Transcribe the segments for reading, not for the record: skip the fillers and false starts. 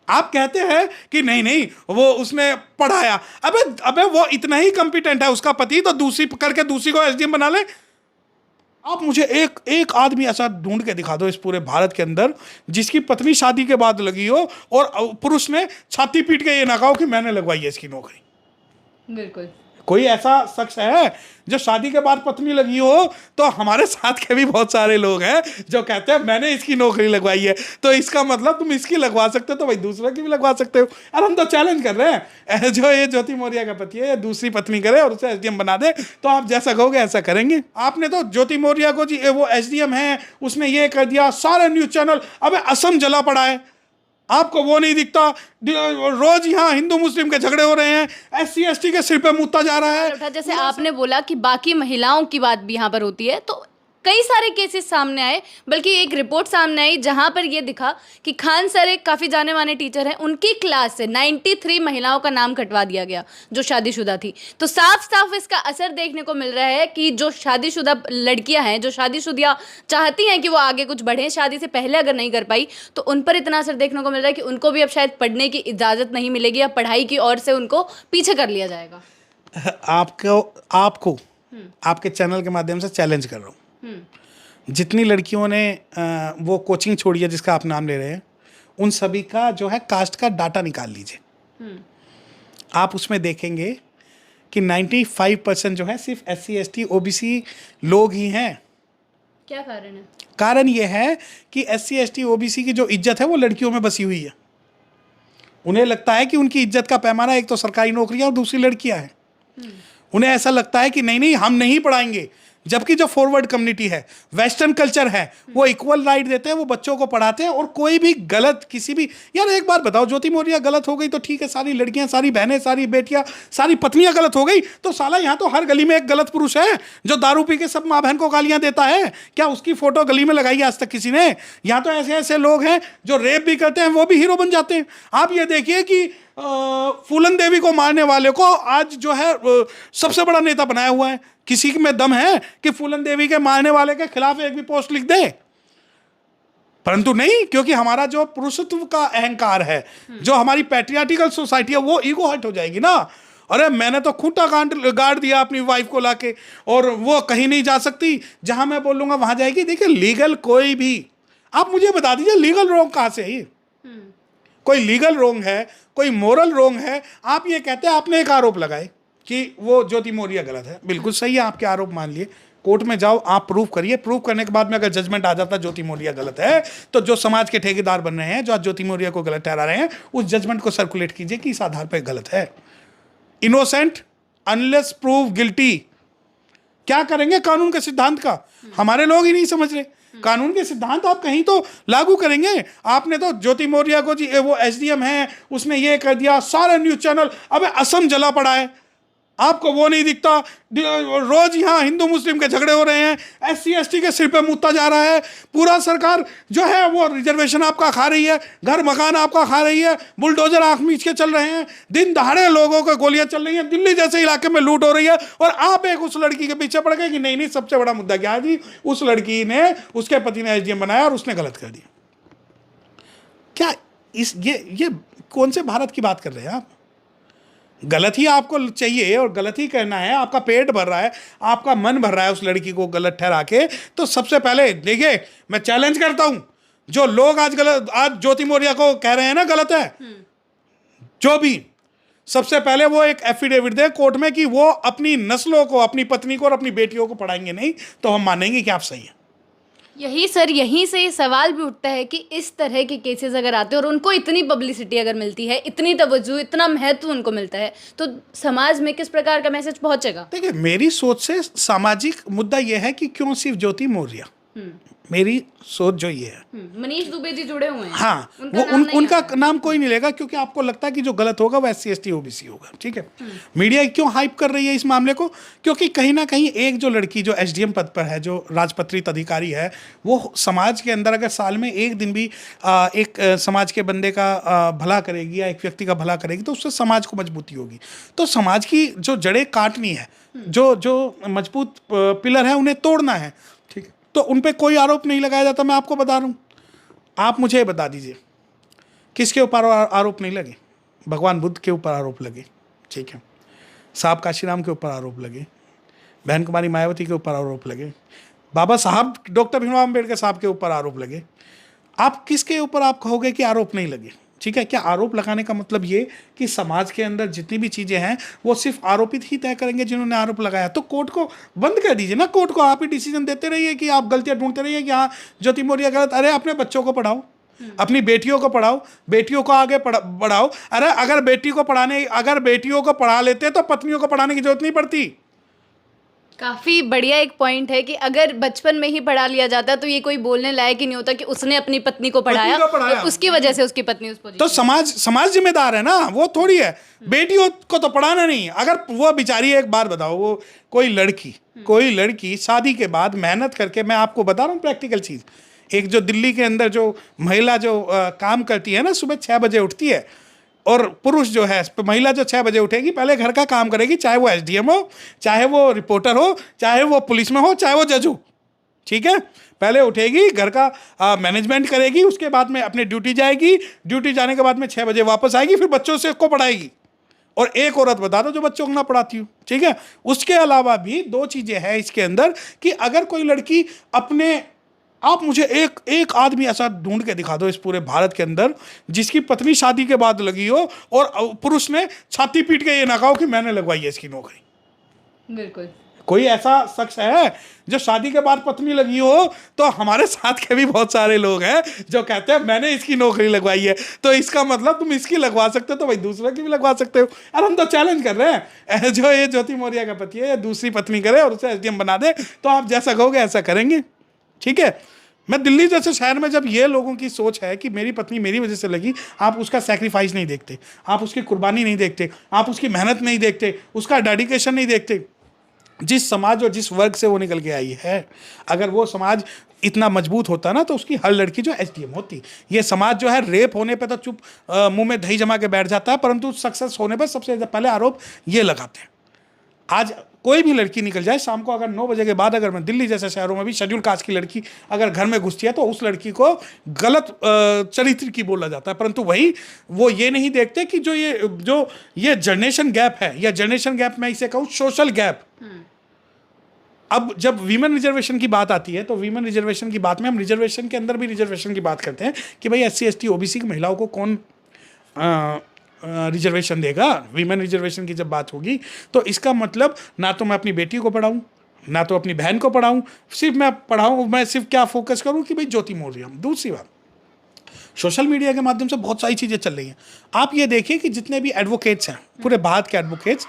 आप कहते हैं कि नहीं नहीं वो उसने पढ़ाया, अबे अबे वो इतना ही कॉम्पिटेंट है उसका पति, तो दूसरी करके दूसरी को एसडीएम बना ले। आप मुझे एक एक आदमी ऐसा ढूंढ के दिखा दो इस पूरे भारत के अंदर जिसकी पत्नी शादी के बाद लगी हो और पुरुष ने छाती पीट के ये ना कहो कि मैंने लगवाई है इसकी नौकरी। बिल्कुल। कोई ऐसा शख्स है जो शादी के बाद पत्नी लगी हो? तो हमारे साथ के भी बहुत सारे लोग हैं जो कहते हैं मैंने इसकी नौकरी लगवाई है, तो इसका मतलब तुम इसकी लगवा सकते हो तो भाई दूसरे की भी लगवा सकते हो। और हम तो चैलेंज कर रहे हैं, जो ये ज्योति मौर्य का पति है दूसरी पत्नी करे और उसे एसडीएम बना दे, तो आप जैसा कहोगे ऐसा करेंगे। आपने तो ज्योति मौर्य को जी वो एसडीएम है उसने ये कर दिया, सारे न्यूज चैनल, अबे असम जला पड़ा है, आपको वो नहीं दिखता? रोज यहाँ हिंदू मुस्लिम के झगड़े हो रहे हैं, एससी एसटी के सिर पे मुद्दा जा रहा है। जैसे आपने बोला कि बाकी महिलाओं की बात भी यहाँ पर होती है, तो कई सारे केसेस सामने आए, बल्कि एक रिपोर्ट सामने आई जहां पर यह दिखा कि खान सर एक काफ़ी जाने माने टीचर हैं, उनकी क्लास से 93 महिलाओं का नाम कटवा दिया गया जो शादीशुदा थी। तो साफ साफ इसका असर देखने को मिल रहा है कि जो शादीशुदा लड़कियां हैं, जो शादीशुदा चाहती हैं कि वो आगे कुछ बढ़ें, शादी से पहले अगर नहीं कर पाई तो उन पर इतना असर देखने को मिल रहा है कि उनको भी अब शायद पढ़ने की इजाज़त नहीं मिलेगी या पढ़ाई की ओर से उनको पीछे कर लिया जाएगा। आपको आपके चैनल के माध्यम से चैलेंज कर रहा हूँ, जितनी लड़कियों ने वो कोचिंग छोड़ी है जिसका आप नाम ले रहे हैं, उन सभी का जो है कास्ट का डाटा निकाल लीजिए। आप उसमें देखेंगे कि 95% जो है सिर्फ SC ST OBC लोग ही हैं। क्या कारण है? कारण ये है कि SC ST OBC की जो इज्जत है वो लड़कियों में बसी हुई है। उन्हें लगता है कि उनकी इज्जत का पैमाना एक तो सरकारी नौकरियां और दूसरी लड़कियां हैं। उन्हें ऐसा लगता है कि नहीं नहीं हम नहीं पढ़ाएंगे, जबकि जो फॉरवर्ड कम्युनिटी है, वेस्टर्न कल्चर है, वो इक्वल राइट देते हैं, वो बच्चों को पढ़ाते हैं। और कोई भी गलत किसी भी, यार एक बार बताओ, ज्योति मौर्य गलत हो गई तो ठीक है, सारी लड़कियां, सारी बहनें, सारी बेटियां, सारी पत्नियां गलत हो गई, तो साला यहाँ तो हर गली में एक गलत पुरुष है जो दारू पी के सब माँ बहन को गालियां देता है। क्या उसकी फोटो गली में लगाई आज तक किसी ने? यहाँ तो ऐसे ऐसे लोग हैं जो रेप भी करते हैं, वो भी हीरो बन जाते हैं। आप ये देखिए कि फूलन देवी को मारने वाले को आज जो है सबसे बड़ा नेता बनाया हुआ है। किसी में दम है कि फूलन देवी के मारने वाले के खिलाफ एक भी पोस्ट लिख दे? परंतु नहीं, क्योंकि हमारा जो पुरुषत्व का अहंकार है, जो हमारी पैट्रियार्टिकल सोसाइटी है, वो ईगो हर्ट हो जाएगी ना। अरे मैंने तो खूंटा गाड़ दिया अपनी वाइफ को लाके, और वो कहीं नहीं जा सकती, जहां मैं बोलूंगा वहां जाएगी। देखिए लीगल कोई भी, आप मुझे बता दीजिए लीगल रोंग कहां से है? कोई लीगल रोंग है, कोई मोरल रोंग है? आप ये कहते हैं, आपने एक आरोप लगाए कि वो ज्योति मौर्य गलत है, बिल्कुल सही है, आपके आरोप मान लिए, कोर्ट में जाओ, आप प्रूव करिए। प्रूव करने के बाद में अगर जजमेंट आ जाता ज्योति मौर्य गलत है, तो जो समाज के ठेकेदार बन रहे हैं, जो आज ज्योति मौर्य को गलत ठहरा रहे हैं, उस जजमेंट को सर्कुलेट कीजिए कि इस आधार पर गलत है। Innocent unless prove guilty. क्या करेंगे कानून के सिद्धांत का? हमारे लोग ही नहीं समझ रहे। कानून के सिद्धांत आप कहीं तो लागू करेंगे। आपने तो ज्योति मौर्य को जी वो एसडीएम है उसने ये कर दिया, सारे न्यूज चैनल, अबे असम जला पड़ा है, आपको वो नहीं दिखता? रोज यहाँ हिंदू मुस्लिम के झगड़े हो रहे हैं, SC ST के सिर पे मुद्दा जा रहा है, पूरा सरकार जो है वो रिजर्वेशन आपका खा रही है, घर मकान आपका खा रही है, बुलडोजर आंख मीच के चल रहे हैं, दिन दहाड़े लोगों को गोलियां चल रही हैं, दिल्ली जैसे इलाके में लूट हो रही है, और आप एक उस लड़की के पीछे पड़ गए कि नहीं नहीं सबसे बड़ा मुद्दा क्या है जी, उस लड़की ने, उसके पति ने SDM बनाया और उसने गलत कर दिया। क्या ये कौन से भारत की बात कर रहे हैं आप? गलत ही आपको चाहिए और गलत ही करना है, आपका पेट भर रहा है, आपका मन भर रहा है उस लड़की को गलत ठहरा के, तो सबसे पहले देखिए मैं चैलेंज करता हूं, जो लोग आज ज्योति मौर्य को कह रहे हैं ना गलत है, जो भी, सबसे पहले वो एक एफिडेविट दे कोर्ट में कि वो अपनी नस्लों को, अपनी पत्नी को और अपनी बेटियों को पढ़ाएंगे नहीं, तो हम मानेंगे कि आप सही हैं। यही सर, यहीं से ये सवाल भी उठता है कि इस तरह के केसेस अगर आते हैं और उनको इतनी पब्लिसिटी अगर मिलती है, इतनी तवज्जो, इतना महत्व उनको मिलता है, तो समाज में किस प्रकार का मैसेज पहुंचेगा? देखिए मेरी सोच से सामाजिक मुद्दा यह है कि क्यों सिर्फ ज्योति मौर्य, मेरी सोच जो ये है, मनीष दुबे जी जुड़े हुए हैं, हाँ, उनका नाम कोई नहीं लेगा, क्योंकि आपको लगता है कि जो गलत होगा वो SC ST OBC होगा, ठीक है। मीडिया क्यों हाइप कर रही है इस मामले को? क्योंकि कहीं ना कहीं एक जो लड़की जो SDM पद पर है, जो राजपत्रित अधिकारी है, वो समाज के अंदर अगर साल में एक दिन भी एक समाज के बंदे का भला करेगी या एक व्यक्ति का भला करेगी, तो उससे समाज को मजबूती होगी। तो समाज की जो जड़ें काटनी है, जो मजबूत पिलर है उन्हें तोड़ना है, तो उन पे कोई आरोप नहीं लगाया जाता। मैं आपको बता रहा हूँ, आप मुझे बता दीजिए किसके ऊपर आरोप नहीं लगे? भगवान बुद्ध के ऊपर आरोप लगे, ठीक है, साहब काशीराम के ऊपर आरोप लगे, बहन कुमारी मायावती के ऊपर आरोप लगे, बाबा साहब डॉक्टर भीमराव अम्बेडकर साहब के ऊपर आरोप लगे। आप किसके ऊपर आप कहोगे कि आरोप नहीं लगे? ठीक है, क्या आरोप लगाने का मतलब ये कि समाज के अंदर जितनी भी चीज़ें हैं वो सिर्फ आरोपित ही तय करेंगे जिन्होंने आरोप लगाया? तो कोर्ट को बंद कर दीजिए ना, कोर्ट को आप ही डिसीजन देते रहिए कि आप गलतियां ढूंढते रहिए कि हाँ ज्योति मौर्य गलत। अरे अपने बच्चों को पढ़ाओ, अपनी बेटियों को पढ़ाओ, बेटियों को आगे बढ़ाओ। अरे अगर बेटियों को पढ़ा लेते तो पत्नियों को पढ़ाने की जरूरत नहीं पड़ती। काफी बढ़िया एक पॉइंट है कि अगर बचपन में ही पढ़ा लिया जाता तो ये कोई बोलने लायक ही नहीं होता कि उसने अपनी पत्नी को पढ़ाया और उसकी वजह से उसकी पत्नी उस पोजीशन। तो समाज जिम्मेदार है ना, वो थोड़ी है। बेटियों को तो पढ़ाना नहीं। अगर वो बेचारी, एक बार बताओ, वो कोई लड़की शादी के बाद मेहनत करके, मैं आपको बता रहा हूँ प्रैक्टिकल चीज, एक जो दिल्ली के अंदर जो महिला जो काम करती है ना, सुबह 6 बजे उठती है, और पुरुष जो है, महिला जो 6 बजे उठेगी, पहले घर का काम करेगी, चाहे वो एसडीएम हो, चाहे वो रिपोर्टर हो, चाहे वो पुलिस में हो, चाहे वो जज हो, ठीक है। पहले उठेगी, घर का मैनेजमेंट करेगी, उसके बाद में अपने ड्यूटी जाएगी, ड्यूटी जाने के बाद में 6 बजे वापस आएगी, फिर बच्चों से को पढ़ाएगी। और एक औरत बता दो जो बच्चों को ना पढ़ाती हो, ठीक है। उसके अलावा भी 2 चीज़ें हैं इसके अंदर कि अगर कोई लड़की अपने, आप मुझे एक आदमी ऐसा ढूंढ के दिखा दो इस पूरे भारत के अंदर जिसकी पत्नी शादी के बाद लगी हो और पुरुष ने छाती पीट के ये ना कहो कि मैंने लगवाई है इसकी नौकरी। बिल्कुल। कोई ऐसा शख्स है जो शादी के बाद पत्नी लगी हो? तो हमारे साथ के भी बहुत सारे लोग हैं जो कहते हैं मैंने इसकी नौकरी लगवाई है। तो इसका मतलब तुम इसकी लगवा सकते हो तो भाई दूसरे की भी लगवा सकते हो। और हम तो चैलेंज कर रहे हैं, जो ये ज्योति मौर्य का पति है दूसरी पत्नी करे और उसे एसडीएम बना दे, तो आप जैसा कहोगे ऐसा करेंगे, ठीक है। मैं दिल्ली जैसे शहर में जब ये लोगों की सोच है कि मेरी पत्नी मेरी वजह से लगी, आप उसका सैक्रिफाइस नहीं देखते, आप उसकी कुर्बानी नहीं देखते, आप उसकी मेहनत नहीं देखते, उसका डेडिकेशन नहीं देखते। जिस समाज और जिस वर्ग से वो निकल के आई है, अगर वो समाज इतना मजबूत होता ना तो उसकी हर लड़की जो एसडीएम होती। ये समाज जो है रेप होने पे तो चुप मुंह में दही जमा के बैठ जाता है, परंतु सक्सेस होने पे सबसे पहले आरोप ये लगाते हैं। आज कोई भी लड़की निकल जाए शाम को, अगर 9 बजे के बाद, अगर मैं दिल्ली जैसे शहरों में भी शेड्यूल कास्ट की लड़की अगर घर में घुसती है तो उस लड़की को गलत चरित्र की बोला जाता है। परंतु वही वो ये नहीं देखते कि जो ये जनरेशन गैप है, या जनरेशन गैप मैं इसे कहूँ सोशल गैप। अब जब वीमेन रिजर्वेशन की बात आती है तो वीमेन रिजर्वेशन की बात में हम रिजर्वेशन के अंदर भी रिजर्वेशन की बात करते हैं कि भाई SC ST OBC की महिलाओं को कौन रिजर्वेशन देगा। वीमेन रिजर्वेशन की जब बात होगी तो इसका मतलब ना तो मैं अपनी बेटी को पढ़ाऊँ, ना तो अपनी बहन को पढ़ाऊँ, सिर्फ मैं पढ़ाऊँ, मैं सिर्फ क्या फोकस करूँ कि भाई ज्योति मौर्य। दूसरी बात, सोशल मीडिया के माध्यम से बहुत सारी चीज़ें चल रही हैं। आप ये देखिए कि जितने भी एडवोकेट्स हैं पूरे भारत के एडवोकेट्स,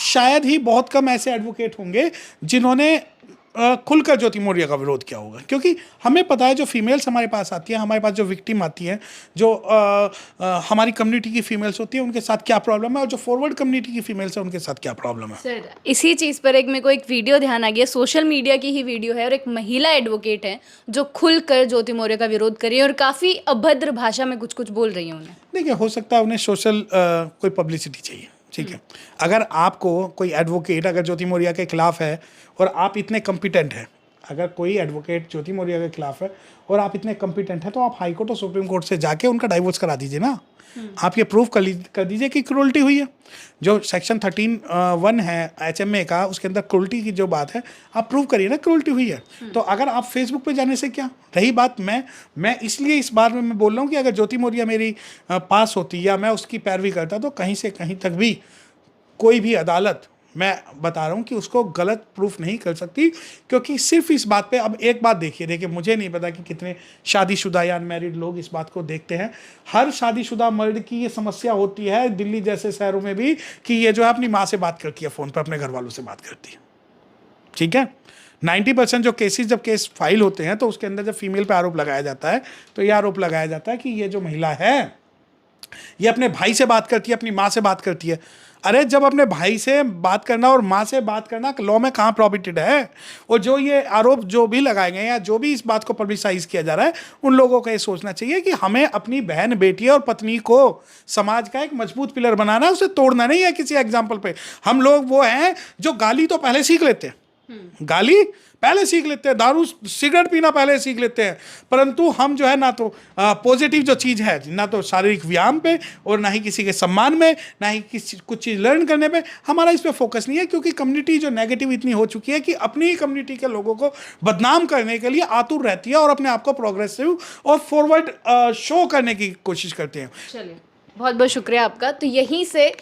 शायद ही बहुत कम ऐसे एडवोकेट होंगे जिन्होंने खुलकर ज्योति मौर्य का विरोध किया होगा। क्योंकि हमें पता है जो फीमेल्स हमारे पास आती हैं, हमारे पास जो विक्टिम आती हैं, जो हमारी कम्युनिटी की फीमेल्स होती हैं, उनके साथ क्या प्रॉब्लम है, और जो फॉरवर्ड कम्युनिटी की फीमेल्स हैं उनके साथ क्या प्रॉब्लम है। सर इसी चीज़ पर मेरे को एक वीडियो ध्यान आ गया, सोशल मीडिया की ही वीडियो है, और एक महिला एडवोकेट है जो खुलकर ज्योति मौर्य का विरोध कर रही है और काफ़ी अभद्र भाषा में कुछ बोल रही है उन्हें। देखिए, हो सकता है उन्हें सोशल कोई पब्लिसिटी चाहिए, ठीक है। अगर आपको कोई एडवोकेट अगर ज्योति मौर्य के खिलाफ है और आप इतने कॉम्पिटेंट हैं, अगर कोई एडवोकेट ज्योति मौर्य के खिलाफ है और आप इतने कॉम्पिटेंट हैं, तो आप हाई कोर्ट और सुप्रीम कोर्ट से जाके उनका डाइवोर्स करा दीजिए ना। आप ये प्रूफ कर दीजिए कि क्रूरल्टी हुई है। जो सेक्शन 13(1) है HMA का, उसके अंदर क्रूरल्टी की जो बात है, आप प्रूव करिए ना क्रूरल्टी हुई है। तो अगर आप फेसबुक पे जाने से क्या रही बात, मैं इसलिए इस बार में मैं बोल रहा हूँ कि अगर ज्योति मौर्य मेरी पास होती या मैं उसकी पैरवी करता तो कहीं से कहीं तक भी कोई भी अदालत, मैं बता रहा हूँ कि उसको गलत प्रूफ नहीं कर सकती। क्योंकि सिर्फ इस बात पे, अब एक बात देखिए, मुझे नहीं पता कि कितने शादीशुदा या अनमैरिड लोग इस बात को देखते हैं। हर शादीशुदा मर्द की ये समस्या होती है दिल्ली जैसे शहरों में भी कि ये जो है अपनी माँ से बात करती है, फ़ोन पर अपने घर वालों से बात करती है, ठीक है। 90% जो केसेस जब केस फाइल होते हैं तो उसके अंदर जब फीमेल पे आरोप लगाया जाता है तो ये आरोप लगाया जाता है कि ये जो महिला है ये अपने भाई से बात करती है, अपनी माँ से बात करती है। अरे जब अपने भाई से बात करना और माँ से बात करना लॉ में कहाँ प्रोहिबिटेड है? और जो ये आरोप जो भी लगाए गए या जो भी इस बात को पब्लिसाइज किया जा रहा है, उन लोगों को ये सोचना चाहिए कि हमें अपनी बहन, बेटी और पत्नी को समाज का एक मजबूत पिलर बनाना है, उसे तोड़ना नहीं है किसी एग्जाम्पल पे। हम लोग वो हैं जो गाली तो पहले सीख लेते हैं, गाली पहले सीख लेते हैं, दारू सिगरेट पीना पहले सीख लेते हैं, परंतु हम जो है ना तो पॉजिटिव जो चीज़ है, ना तो शारीरिक व्यायाम पे और ना ही किसी के सम्मान में, ना ही किसी कुछ चीज़ लर्न करने पे हमारा इस पे फोकस नहीं है, क्योंकि कम्युनिटी जो नेगेटिव इतनी हो चुकी है कि अपनी ही कम्युनिटी के लोगों को बदनाम करने के लिए आतुर रहती है और अपने आप को प्रोग्रेसिव और फॉरवर्ड शो करने की कोशिश करते हैं। चलिए, बहुत बहुत शुक्रिया आपका। तो यहीं से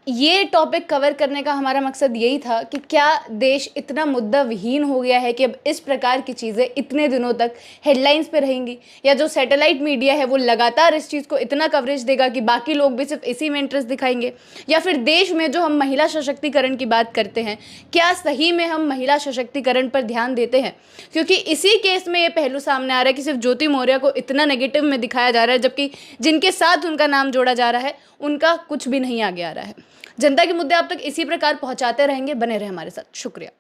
ये टॉपिक कवर करने का हमारा मकसद यही था कि क्या देश इतना मुद्दा विहीन हो गया है कि अब इस प्रकार की चीज़ें इतने दिनों तक हेडलाइंस पे रहेंगी, या जो सैटेलाइट मीडिया है वो लगातार इस चीज़ को इतना कवरेज देगा कि बाकी लोग भी सिर्फ इसी में इंटरेस्ट दिखाएंगे, या फिर देश में जो हम महिला सशक्तिकरण की बात करते हैं, क्या सही में हम महिला सशक्तिकरण पर ध्यान देते हैं? क्योंकि इसी केस में ये पहलू सामने आ रहा है कि सिर्फ ज्योति मौर्य को इतना नेगेटिव में दिखाया जा रहा है, जबकि जिनके साथ उनका नाम जोड़ा जा रहा है उनका कुछ भी नहीं आगे आ रहा है। जनता के मुद्दे आप तक इसी प्रकार पहुंचाते रहेंगे, बने रहे हमारे साथ। शुक्रिया।